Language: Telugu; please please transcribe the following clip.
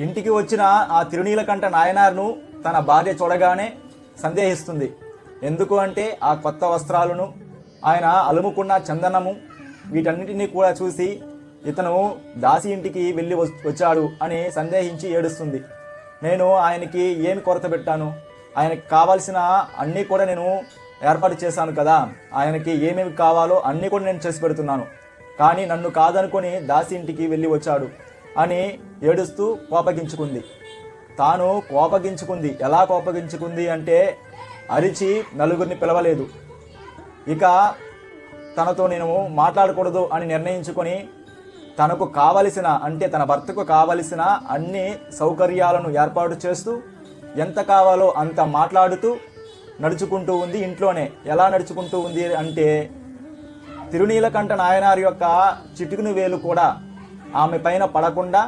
ఇంటికి వచ్చిన ఆ తిరునీలకంఠ నాయనార్ను తన భార్య చూడగానే సందేహిస్తుంది. ఎందుకు అంటే ఆ కొత్త వస్త్రాలను, ఆయన అలుముకున్న చందనము, వీటన్నిటినీ కూడా చూసి ఇతను దాసి ఇంటికి వెళ్ళి వచ్చాడు అని సందేహించి ఏడుస్తుంది. నేను ఆయనకి ఏమి కొరత పెట్టాను? ఆయనకి కావాల్సిన అన్నీ కూడా నేను ఏర్పాటు చేశాను కదా, ఆయనకి ఏమేమి కావాలో అన్నీ కూడా నేను చేసి పెడుతున్నాను, కానీ నన్ను కాదనుకొని దాసి ఇంటికి వెళ్ళి వచ్చాడు అని ఏడుస్తూ కోపగించుకుంది. తాను కోపగించుకుంది. ఎలా కోపగించుకుంది అంటే అరిచి నలుగురిని పిలవలేదు. ఇక తనతో నేను మాట్లాడకూడదు అని నిర్ణయించుకొని తనకు కావలసిన, అంటే తన భర్తకు కావలసిన అన్ని సౌకర్యాలను ఏర్పాటు చేస్తూ ఎంత కావాలో అంత మాట్లాడుతూ నడుచుకుంటూ ఉంది ఇంట్లోనే. ఎలా నడుచుకుంటూ ఉంది అంటే తిరునీలకంఠ నాయనార్ యొక్క చిటికుని వేలు కూడా ఆమె పైన పడకుండా